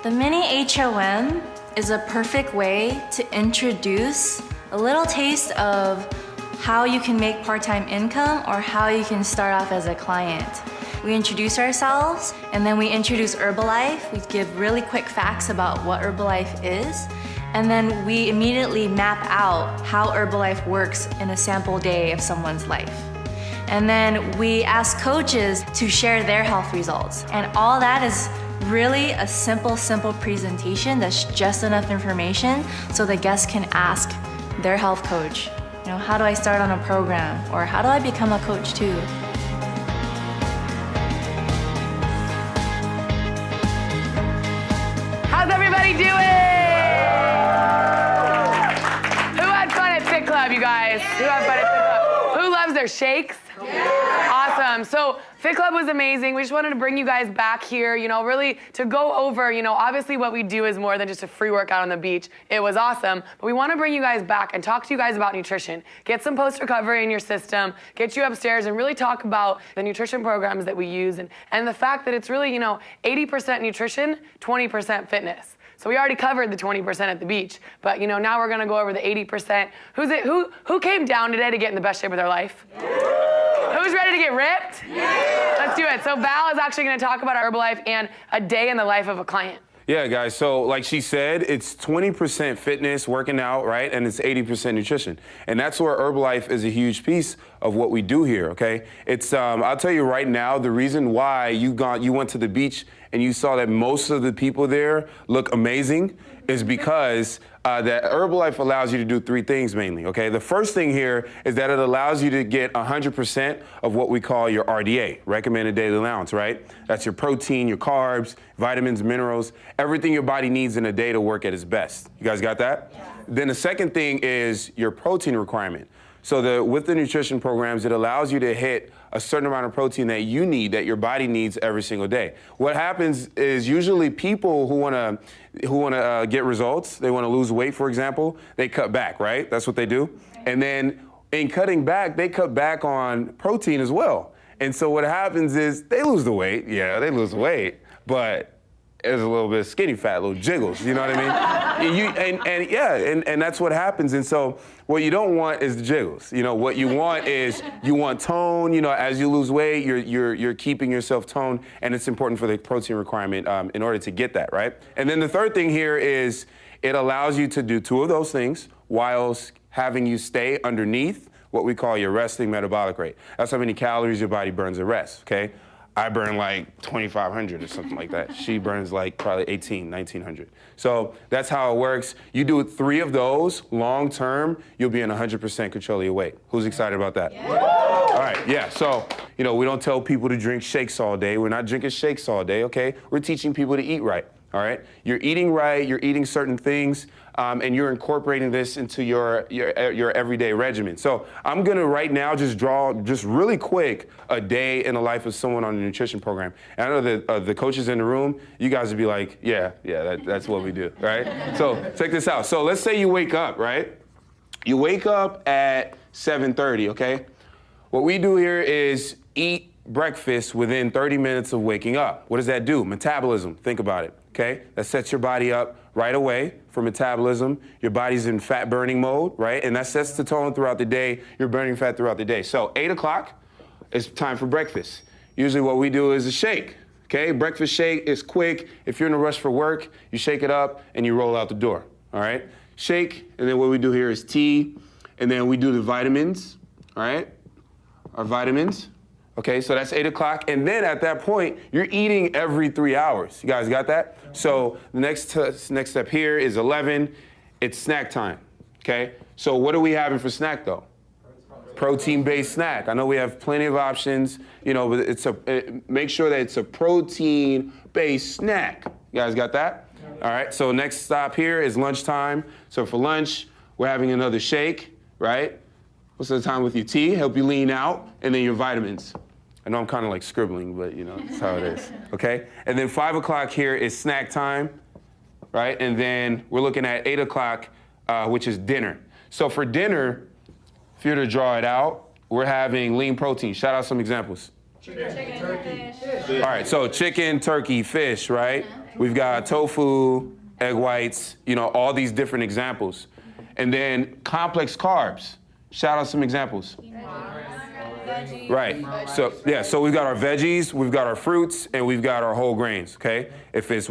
The mini HOM is a perfect way to introduce a little taste of how you can make part-time income or how you can start off as a client. We introduce ourselves and then we introduce Herbalife. We give really quick facts about what Herbalife is. And then we immediately map out how Herbalife works in a sample day of someone's life. And then we ask coaches to share their health results. And all that is really a simple presentation that's just enough information so the guests can ask their health coach, you know, how do I start on a program? Or how do I become a coach too? How's everybody doing? Who had fun at Fit Club, you guys? Who had fun at Fit Club? Who loves their shakes? Yeah. Awesome. So Fit Club was amazing. We just wanted to bring you guys back here, you know, really to go over, you know, obviously what we do is more than just a free workout on the beach. It was awesome, but we want to bring you guys back and talk to you guys about nutrition. Get some post-recovery in your system, get you upstairs and really talk about the nutrition programs that we use and the fact that it's really, you know, 80% nutrition, 20% fitness. So we already covered the 20% at the beach, but you know, now we're gonna go over the 80%. Who came down today to get in the best shape of their life? Yeah. Who's ready to get ripped? Yeah. Let's do it. So Val is actually gonna talk about Herbalife and a day in the life of a client. Yeah, guys, so like she said, it's 20% fitness, working out, right? And it's 80% nutrition. And that's where Herbalife is a huge piece of what we do here, okay? It's, I'll tell you right now, the reason why you went to the beach and you saw that most of the people there look amazing is because that Herbalife allows you to do three things mainly, okay? The first thing here is that it allows you to get 100% of what we call your RDA, recommended daily allowance, right? That's your protein, your carbs, vitamins, minerals, everything your body needs in a day to work at its best. You guys got that? Yeah. Then the second thing is your protein requirement. So with the nutrition programs, it allows you to hit a certain amount of protein that you need, that your body needs every single day. What happens is usually people who wanna get results, they wanna lose weight, for example, they cut back, right? That's what they do. And then in cutting back, they cut back on protein as well. And so what happens is they lose the weight. Yeah, they lose weight, but there's a little bit of skinny fat, little jiggles, you know what I mean? And that's what happens. And so what you don't want is the jiggles. You know, what you want is you want tone. You know, as you lose weight, you're keeping yourself toned, and it's important for the protein requirement in order to get that, right? And then the third thing here is it allows you to do two of those things whilst having you stay underneath what we call your resting metabolic rate. That's how many calories your body burns at rest, okay? I burn like 2,500 or something like that. She burns like probably 1,900. So that's how it works. You do three of those long term, you'll be in 100% control of your weight. Who's excited about that? Yeah. All right, yeah, so, you know, we don't tell people to drink shakes all day. We're not drinking shakes all day, okay? We're teaching people to eat right, all right? You're eating right, you're eating certain things, and you're incorporating this into your everyday regimen. So I'm gonna right now just draw, just really quick, a day in the life of someone on a nutrition program. And I know that the coaches in the room, you guys would be like, yeah, that's what we do, right? So check this out. So let's say you wake up, right? You wake up at 7:30, okay? What we do here is eat breakfast within 30 minutes of waking up. What does that do? Metabolism, think about it, okay? That sets your body up right away for metabolism. Your body's in fat burning mode, right? And that sets the tone throughout the day. You're burning fat throughout the day. So 8 o'clock, it's time for breakfast. Usually what we do is a shake, okay? Breakfast shake is quick. If you're in a rush for work, you shake it up and you roll out the door, all right? Shake, and then what we do here is tea, and then we do the vitamins, all right? Our vitamins. Okay, so that's 8 o'clock, and then at that point, you're eating every 3 hours. You guys got that? So the next step here is 11. It's snack time, okay? So what are we having for snack, though? Protein-based snack. I know we have plenty of options, you know, but make sure that it's a protein-based snack. You guys got that? All right, so next stop here is lunchtime. So for lunch, we're having another shake, right? Most of the time with your tea, help you lean out, and then your vitamins. I know I'm kind of like scribbling, but you know, that's how it is, okay? And then 5 o'clock here is snack time, right? And then we're looking at 8 o'clock, which is dinner. So for dinner, if you're to draw it out, we're having lean protein. Shout out some examples. Chicken, turkey, fish. All right, so chicken, turkey, fish, right? We've got tofu, egg whites, you know, all these different examples. And then complex carbs. Shout out some examples. Right. So yeah. So we've got our veggies, we've got our fruits, and we've got our whole grains. Okay. If it's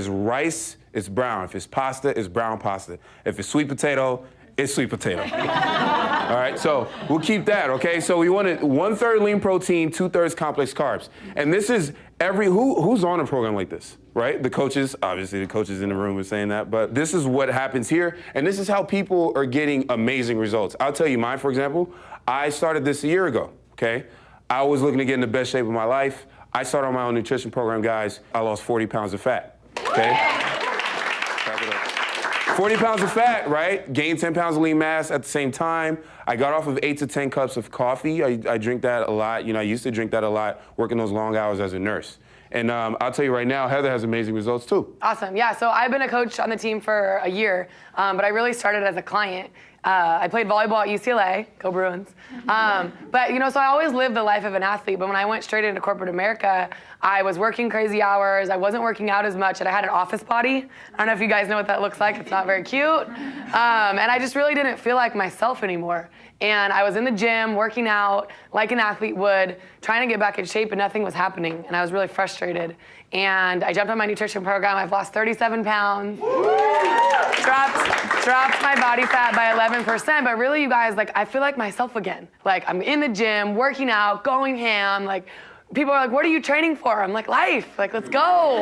rice, it's brown. If it's pasta, it's brown pasta. If it's sweet potato, it's sweet potato. All right. So we'll keep that. Okay. So we wanted 1/3 lean protein, 2/3 complex carbs, and this is who's on a program like this, right? The coaches, obviously, the coaches in the room are saying that, but this is what happens here, and this is how people are getting amazing results. I'll tell you mine, for example. I started this a year ago, okay? I was looking to get in the best shape of my life. I started on my own nutrition program, guys. I lost 40 pounds of fat, okay? Clap it up. 40 pounds of fat, right? Gained 10 pounds of lean mass at the same time. I got off of 8 to 10 cups of coffee. I drink that a lot. You know, I used to drink that a lot, working those long hours as a nurse. And I'll tell you right now, Heather has amazing results too. Awesome. Yeah, so I've been a coach on the team for a year, but I really started as a client. I played volleyball at UCLA, go Bruins. But, you know, so I always lived the life of an athlete, but when I went straight into corporate America, I was working crazy hours, I wasn't working out as much, and I had an office body. I don't know if you guys know what that looks like, it's not very cute. And I just really didn't feel like myself anymore. And I was in the gym, working out like an athlete would, trying to get back in shape, and nothing was happening. And I was really frustrated. And I jumped on my nutrition program. I've lost 37 pounds. Dropped my body fat by 11%. But really, you guys, like, I feel like myself again. Like, I'm in the gym, working out, going ham, like, people are like, what are you training for? I'm like, life, like, let's go.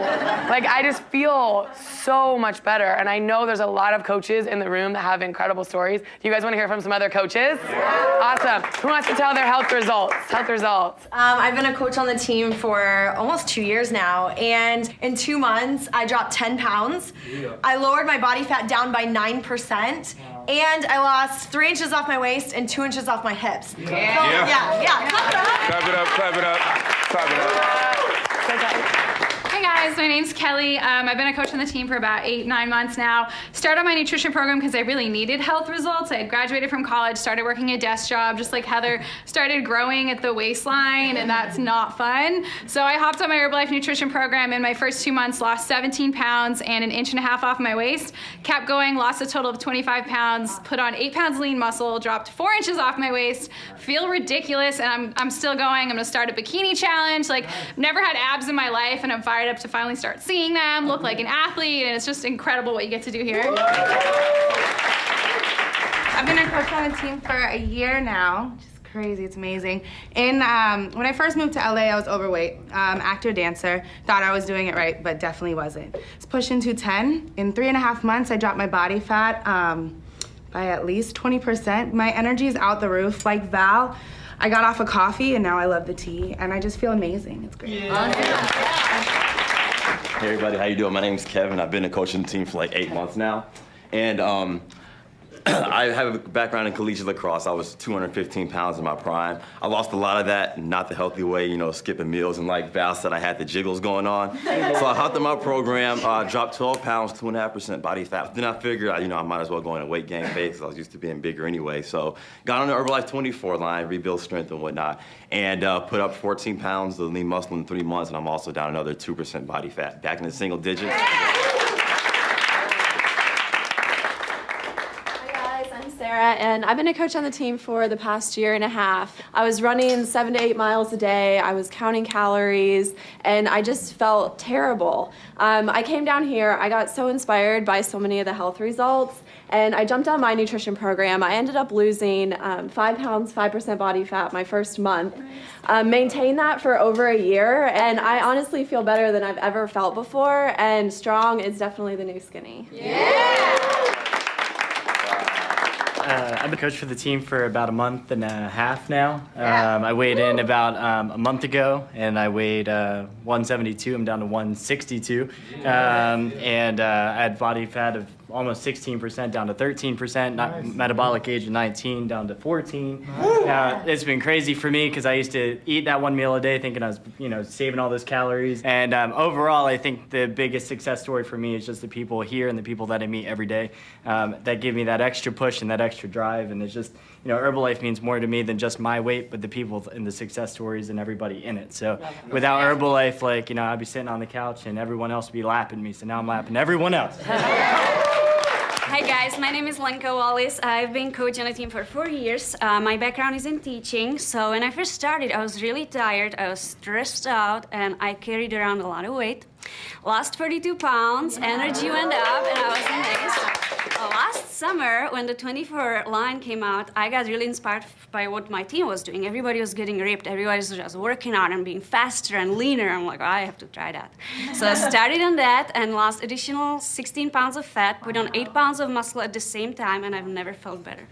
Like, I just feel so much better. And I know there's a lot of coaches in the room that have incredible stories. Do you guys want to hear from some other coaches? Yeah. Awesome. Who wants to tell their health results? Health results. I've been a coach on the team for almost 2 years now. And in 2 months, I dropped 10 pounds. Yeah. I lowered my body fat down by 9%. And I lost 3 inches off my waist and 2 inches off my hips. Yeah. So, yeah. Clap it up, clap it up, clap it up. Hey guys, my name's Kelly. I've been a coach on the team for about 8-9 months now. Started on my nutrition program because I really needed health results. I had graduated from college, started working a desk job, just like Heather, started growing at the waistline, and that's not fun. So I hopped on my Herbalife nutrition program. In my first 2 months, lost 17 pounds and 1.5 inches off my waist. Kept going, lost a total of 25 pounds, put on 8 pounds lean muscle, dropped 4 inches off my waist, feel ridiculous, and I'm still going. I'm gonna start a bikini challenge. Like, never had abs in my life, and I'm fired up to finally start seeing them, look like an athlete, and it's just incredible what you get to do here. I've been a coach on the team for a year now, which is crazy, it's amazing. And when I first moved to LA, I was overweight, actor, dancer, thought I was doing it right, but definitely wasn't. It's pushing 210. In 3.5 months, I dropped my body fat by at least 20%. My energy is out the roof. Like Val, I got off of coffee, and now I love the tea, and I just feel amazing. It's great. Yeah. Hey everybody, how you doing? My name's Kevin. I've been a coach on the team for like 8 months now. And I have a background in collegiate lacrosse. I was 215 pounds in my prime. I lost a lot of that, not the healthy way, you know, skipping meals. And like Val said, I had the jiggles going on. So I hopped in my program, dropped 12 pounds, 2.5% body fat. Then I figured, I might as well go in a weight gain phase because I was used to being bigger anyway. So got on the Herbalife 24 line, rebuild strength and whatnot, and put up 14 pounds of lean muscle in 3 months, and I'm also down another 2% body fat, back in the single digits. And I've been a coach on the team for the past 1.5 years. I was running 7 to 8 miles a day. I was counting calories, and I just felt terrible. I came down here. I got so inspired by so many of the health results, and I jumped on my nutrition program. I ended up losing 5 pounds, 5% body fat my first month. Maintained that for over a year, and I honestly feel better than I've ever felt before, and strong is definitely the new skinny. Yeah! I've been coach for the team for about 1.5 months now. I weighed in about a month ago, and I weighed 172. I'm down to 162. And I had body fat of almost 16% down to 13%, metabolic age of 19 down to 14. It's been crazy for me because I used to eat that one meal a day thinking I was, saving all those calories. And overall, I think the biggest success story for me is just the people here and the people that I meet every day that give me that extra push and that extra drive. And it's just, Herbalife means more to me than just my weight, but the people and the success stories and everybody in it. So without Herbalife, I'd be sitting on the couch and everyone else would be lapping me. So now I'm lapping everyone else. Hi guys, my name is Lenka Wallis. I've been coaching a team for 4 years. My background is in teaching, so when I first started, I was really tired, I was stressed out, and I carried around a lot of weight. Lost 32 pounds, energy went up, and I was amazed. Last summer, when the 24 line came out, I got really inspired by what my team was doing. Everybody was getting ripped, everybody was just working out and being faster and leaner. I'm like, I have to try that. So I started on that and lost additional 16 pounds of fat, put on 8 pounds of muscle at the same time, and I've never felt better.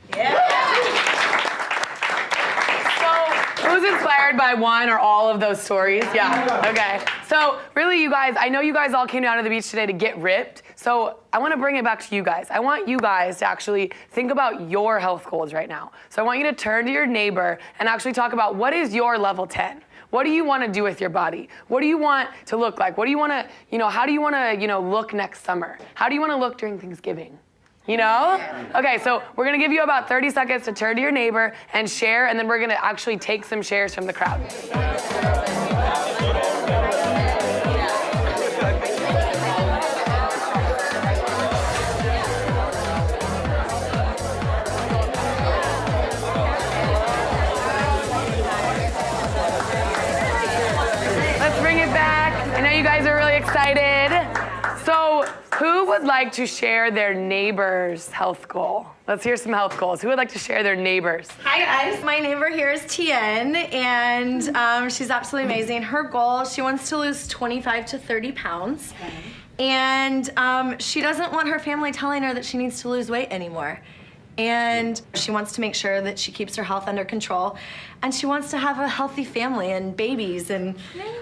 Who's inspired by one or all of those stories? Yeah, okay. So really, you guys, I know you guys all came down to the beach today to get ripped, so I want to bring it back to you guys. I want you guys to actually think about your health goals right now. So I want you to turn to your neighbor and actually talk about what is your level 10? What do you want to do with your body? What do you want to look like? What do you want to, how do you want to, look next summer? How do you want to look during Thanksgiving? Okay, so we're going to give you about 30 seconds to turn to your neighbor and share, and then we're going to actually take some shares from the crowd. Let's bring it back. I know you guys are really excited. So, who would like to share their neighbor's health goal? Let's hear some health goals. Who would like to share their neighbor's? Hi guys, my neighbor here is Tien, and she's absolutely amazing. Her goal, she wants to lose 25 to 30 pounds, and she doesn't want her family telling her that she needs to lose weight anymore. And she wants to make sure that she keeps her health under control, and she wants to have a healthy family and babies and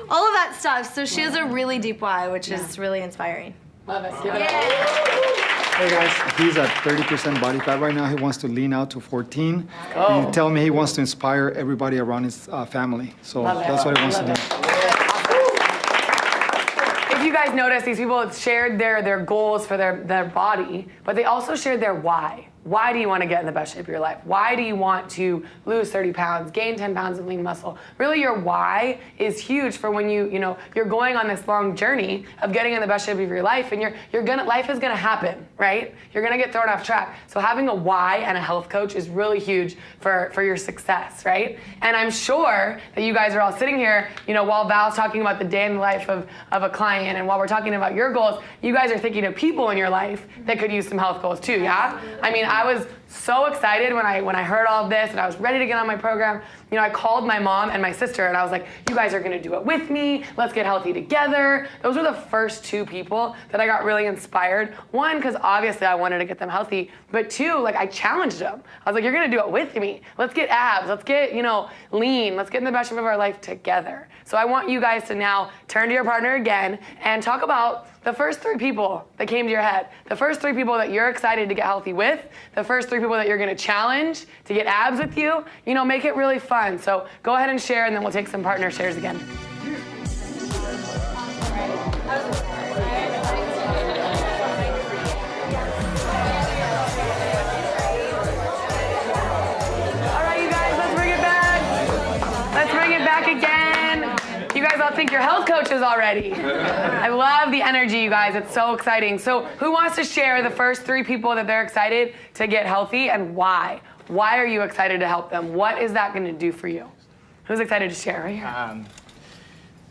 all of that stuff. So she has a really deep why, which is really inspiring. Love it. Hey guys, he's at 30% body fat right now. He wants to lean out to 14. And he tell me he wants to inspire everybody around his family. So that's what he wants to do. If you guys notice, these people have shared their goals for their body, but they also shared their why. Why do you want to get in the best shape of your life? Why do you want to lose 30 pounds, gain 10 pounds of lean muscle? Really, your why is huge for when you're going on this long journey of getting in the best shape of your life, and life is gonna happen, right? You're gonna get thrown off track. So having a why and a health coach is really huge for your success, right? And I'm sure that you guys are all sitting here, while Val's talking about the day in the life of a client, and while we're talking about your goals, you guys are thinking of people in your life that could use some health goals too, yeah? I mean, I was so excited when I heard all of this, and I was ready to get on my program. I called my mom and my sister, and I was like, you guys are gonna do it with me. Let's get healthy together. Those were the first two people that I got really inspired. One, because obviously I wanted to get them healthy, but two, I challenged them. I was like, you're gonna do it with me. Let's get abs, let's get, lean, let's get in the best shape of our life together. So I want you guys to now turn to your partner again and talk about the first 3 people that came to your head, the first 3 people that you're excited to get healthy with, the first 3 people that you're gonna challenge to get abs with you, make it really fun. So go ahead and share, and then we'll take some partner shares again. All right, you guys, let's bring it back. Let's bring it back again. You guys all think you're health coaches already. I love the energy, you guys. It's so exciting. So who wants to share the first 3 people that they're excited to get healthy, and why? Why are you excited to help them? What is that going to do for you? Who's excited to share right here?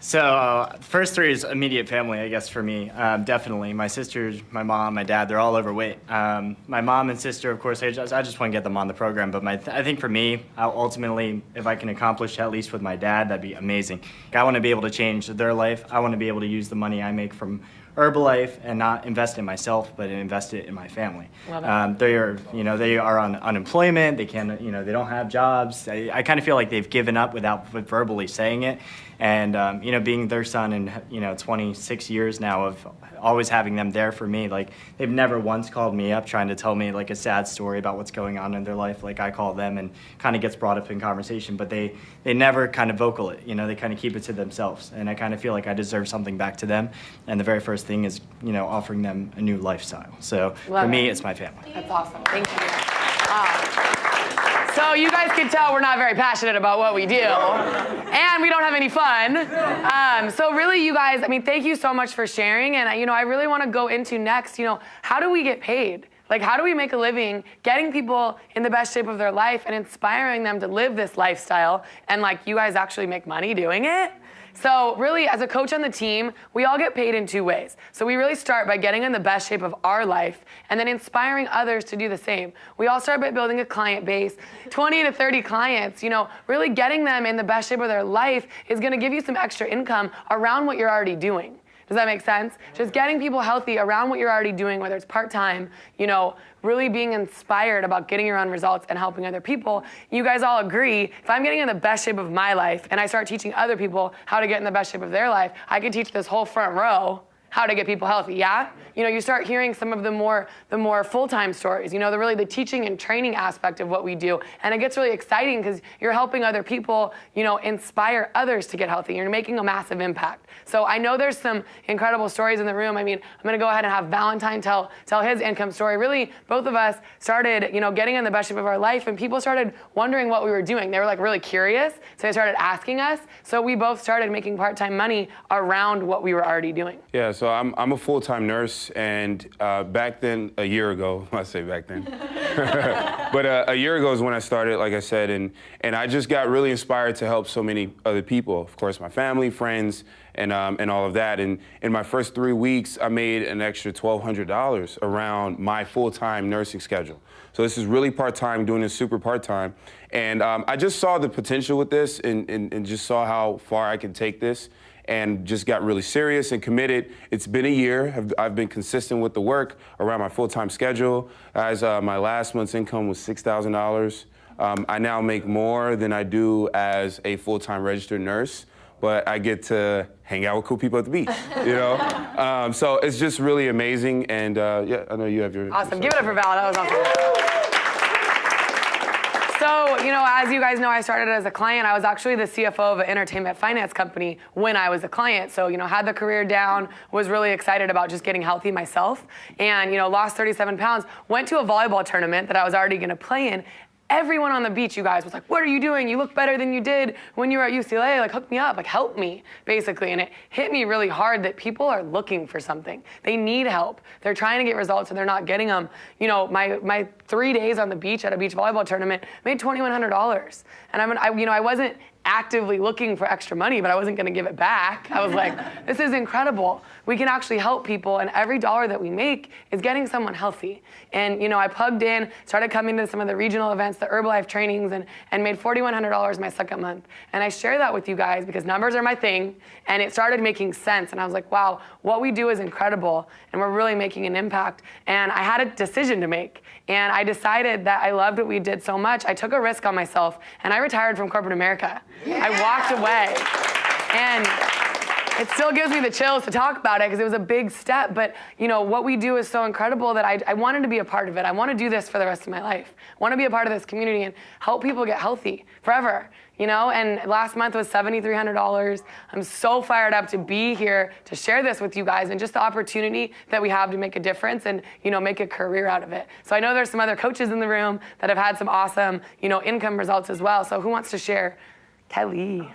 So first 3 is immediate family, I guess, for me. Definitely. My sisters, my mom, my dad, they're all overweight. My mom and sister, of course, I just want to get them on the program. But I think for me, ultimately, if I can accomplish at least with my dad, that'd be amazing. I want to be able to change their life. I want to be able to use the money I make from Herbalife and not invest in myself, but invest it in my family. Love it. They are on unemployment. They can't, they don't have jobs. I kind of feel like they've given up without verbally saying it. And being their son and 26 years now of always having them there for me, like they've never once called me up trying to tell me like a sad story about what's going on in their life. Like I call them and kind of gets brought up in conversation, but they never kind of vocal it. They kind of keep it to themselves. And I kind of feel like I deserve something back to them. And the very first thing is offering them a new lifestyle. So for me, it's my family. That's awesome. Thank you. So you guys can tell we're not very passionate about what we do, and we don't have any fun. So really, you guys, thank you so much for sharing. And I really want to go into next. How do we get paid? Like, how do we make a living getting people in the best shape of their life and inspiring them to live this lifestyle? And like, you guys actually make money doing it? So really, as a coach on the team, we all get paid in 2 ways. So we really start by getting in the best shape of our life and then inspiring others to do the same. We all start by building a client base, 20 to 30 clients. Really getting them in the best shape of their life is going to give you some extra income around what you're already doing. Does that make sense? Just getting people healthy around what you're already doing, whether it's part-time, really being inspired about getting your own results and helping other people. You guys all agree, if I'm getting in the best shape of my life and I start teaching other people how to get in the best shape of their life, I can teach this whole front row how to get people healthy, yeah? You start hearing some of the more full-time stories, the teaching and training aspect of what we do. And it gets really exciting because you're helping other people, inspire others to get healthy. You're making a massive impact. So I know there's some incredible stories in the room. I'm gonna go ahead and have Valentine tell his income story. Really, both of us started, getting in the best shape of our life, and people started wondering what we were doing. They were like really curious, so they started asking us. So we both started making part-time money around what we were already doing. Yeah, so I'm a full-time nurse, and back then, a year ago, I say back then, but a year ago is when I started, like I said, and I just got really inspired to help so many other people. Of course, my family, friends, and all of that. And in my first 3 weeks, I made an extra $1,200 around my full-time nursing schedule. So this is really part-time, doing this super part-time. And I just saw the potential with this and just saw how far I could take this, and just got really serious and committed. It's been a year. I've been consistent with the work around my full-time schedule. As my last month's income was $6,000. I now make more than I do as a full-time registered nurse, but I get to hang out with cool people at the beach, So it's just really amazing, and yeah, I know you have your... Awesome, give it up for Val, that was awesome. So, as you guys know, I started as a client. I was actually the CFO of an entertainment finance company when I was a client. So, had the career down, was really excited about just getting healthy myself, and, lost 37 pounds, went to a volleyball tournament that I was already gonna play in. Everyone on the beach, you guys, was like, what are you doing? You look better than you did when you were at UCLA. Like, hook me up, like, help me, basically. And it hit me really hard that people are looking for something. They need help. They're trying to get results and they're not getting them. My 3 days on the beach at a beach volleyball tournament made $2,100. And I wasn't actively looking for extra money, but I wasn't gonna give it back. I was like, this is incredible. We can actually help people, and every dollar that we make is getting someone healthy. And I plugged in, started coming to some of the regional events, the Herbalife trainings, and made $4,100 my second month. And I share that with you guys because numbers are my thing, and it started making sense. And I was like, wow, what we do is incredible, and we're really making an impact. And I had a decision to make, and I decided that I loved what we did so much. I took a risk on myself, and I retired from corporate America. Yeah. I walked away, and it still gives me the chills to talk about it because it was a big step, but what we do is so incredible that I wanted to be a part of it. I want to do this for the rest of my life. I want to be a part of this community and help people get healthy forever, and last month was $7,300. I'm so fired up to be here to share this with you guys and just the opportunity that we have to make a difference and, make a career out of it. So I know there's some other coaches in the room that have had some awesome, income results as well. So who wants to share? Kelly.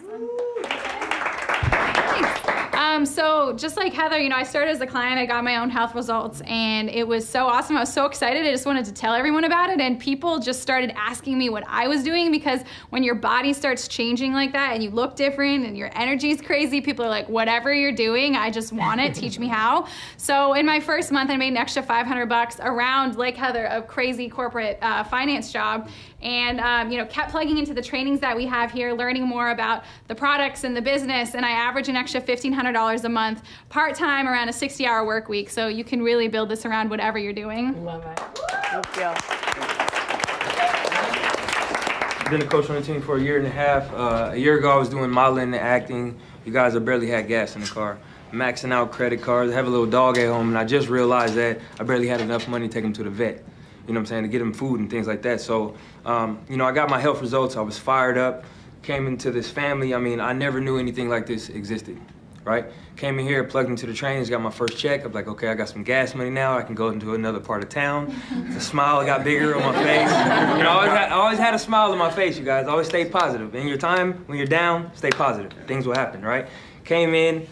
So just like Heather, I started as a client, I got my own health results, and it was so awesome. I was so excited. I just wanted to tell everyone about it, and people just started asking me what I was doing, because when your body starts changing like that and you look different and your energy is crazy, people are like, whatever you're doing, I just want it, teach me how. So in my first month, I made an extra $500 around, like Heather, a crazy corporate finance job, and kept plugging into the trainings that we have here, learning more about the products and the business, and I averaged an extra $1,500 $2,500 a month, part-time, around a 60-hour work week. So you can really build this around whatever you're doing. Love it. Thank you. I've been a coach on the team for a year and a half. A year ago, I was doing modeling and acting. You guys, I barely had gas in the car. Maxing out credit cards. I have a little dog at home, and I just realized that I barely had enough money to take him to the vet. You know what I'm saying, to get him food and things like that. So, you know, I got my health results. I was fired up, came into this family. I mean, I never knew anything like this existed, right? Came in here, plugged into the trainings, got my first check. I'm like, okay, I got some gas money now. I can go into another part of town. The smile got bigger on my face. You know, I always had a smile on my face, you guys. Always stay positive. In your time, when you're down, stay positive. Things will happen, right? Came in,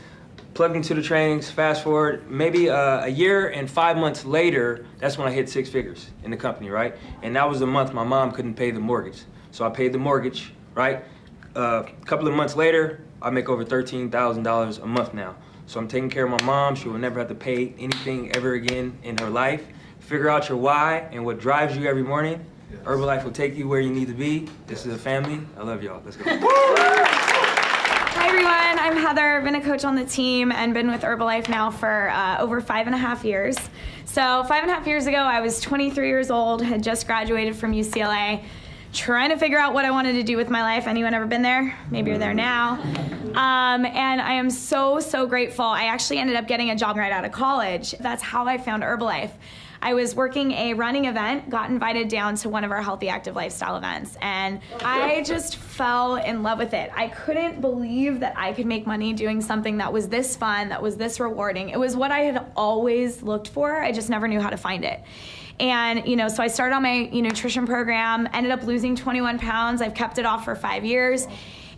plugged into the trainings, fast forward, maybe a year and 5 months later, that's when I hit 6 figures in the company, right? And that was the month my mom couldn't pay the mortgage. So I paid the mortgage, right? A couple of months later, I make over $13,000 a month now. So I'm taking care of my mom. She will never have to pay anything ever again in her life. Figure out your why and what drives you every morning. Yes. Herbalife will take you where you need to be. This is a family. I love y'all. Let's go. Hi everyone, I'm Heather. I've been a coach on the team and been with Herbalife now for over 5.5 years. So 5.5 years ago, I was 23 years old, had just graduated from UCLA, trying to figure out what I wanted to do with my life. Anyone ever been there? Maybe you're there now. And I am so, so grateful. I actually ended up getting a job right out of college. That's how I found Herbalife. I was working a running event, got invited down to one of our healthy active lifestyle events, and I just fell in love with it. I couldn't believe that I could make money doing something that was this fun, that was this rewarding. It was what I had always looked for. I just never knew how to find it. And, you know, so I started on my nutrition program, ended up losing 21 pounds. I've kept it off for 5 years.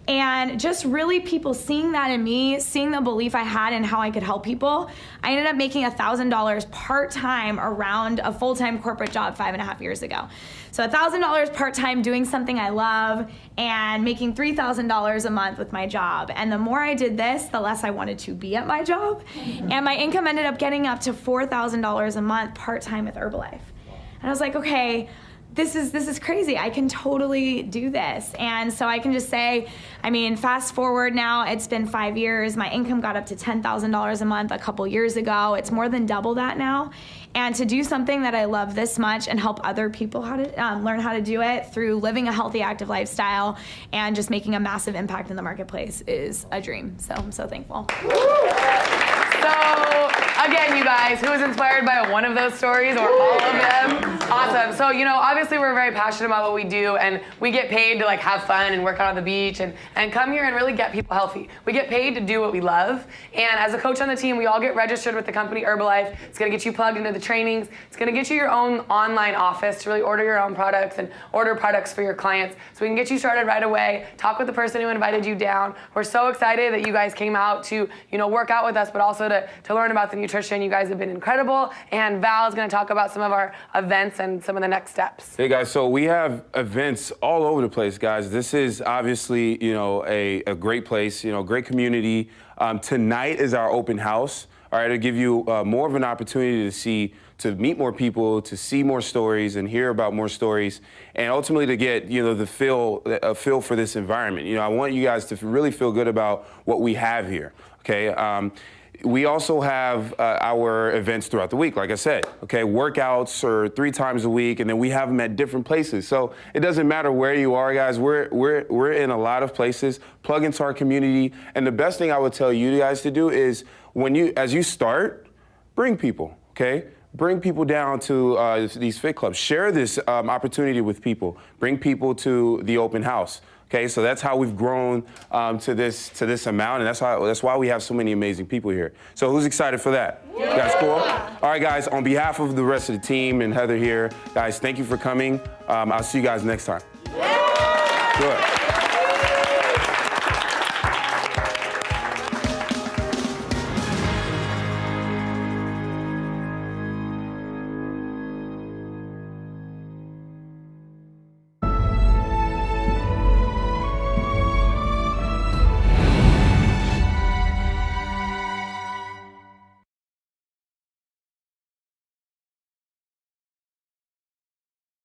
And just really people seeing that in me, seeing the belief I had in how I could help people, I ended up making $1,000 part-time around a full-time corporate job 5.5 years ago. So $1,000 part-time doing something I love and making $3,000 a month with my job. And the more I did this, the less I wanted to be at my job. And my income ended up getting up to $4,000 a month part-time with Herbalife. And I was like, okay, this is crazy. I can totally do this. And so I can just say, I mean, fast forward now, it's been 5 years. My income got up to $10,000 a month a couple years ago. It's more than double that now. And to do something that I love this much and help other people how to learn how to do it through living a healthy, active lifestyle and just making a massive impact in the marketplace is a dream. So I'm so thankful. So, again, you guys, who was inspired by one of those stories or all of them? Awesome. So, you know, obviously we're very passionate about what we do, and we get paid to like have fun and work out on the beach and come here and really get people healthy. We get paid to do what we love, and as a coach on the team, we all get registered with the company Herbalife. It's gonna get you plugged into the trainings. It's gonna get you your own online office to really order your own products and order products for your clients. So we can get you started right away, talk with the person who invited you down. We're so excited that you guys came out to, you know, work out with us, but also to learn about the nutrition. You guys have been incredible, and Val is gonna talk about some of our events and some of the next steps. Hey guys, so we have events all over the place, guys. This is obviously, you know, a great place, you know, great community. Tonight is our open house. All right, to give you more of an opportunity to meet more people, to see more stories and hear about more stories, and ultimately to get, you know, a feel for this environment. You know, I want you guys to really feel good about what we have here. Okay. We also have our events throughout the week, like I said, okay? Workouts are 3 times a week, and then we have them at different places. So it doesn't matter where you are, guys. We're in a lot of places. Plug into our community. And the best thing I would tell you guys to do is as you start, bring people, okay? Bring people down to these fit clubs. Share this opportunity with people. Bring people to the open house. Okay, so that's how we've grown to this amount, and that's why we have so many amazing people here. So who's excited for that? Yeah. You guys cool? All right, guys, on behalf of the rest of the team and Heather here, guys, thank you for coming. I'll see you guys next time. Yeah. Good.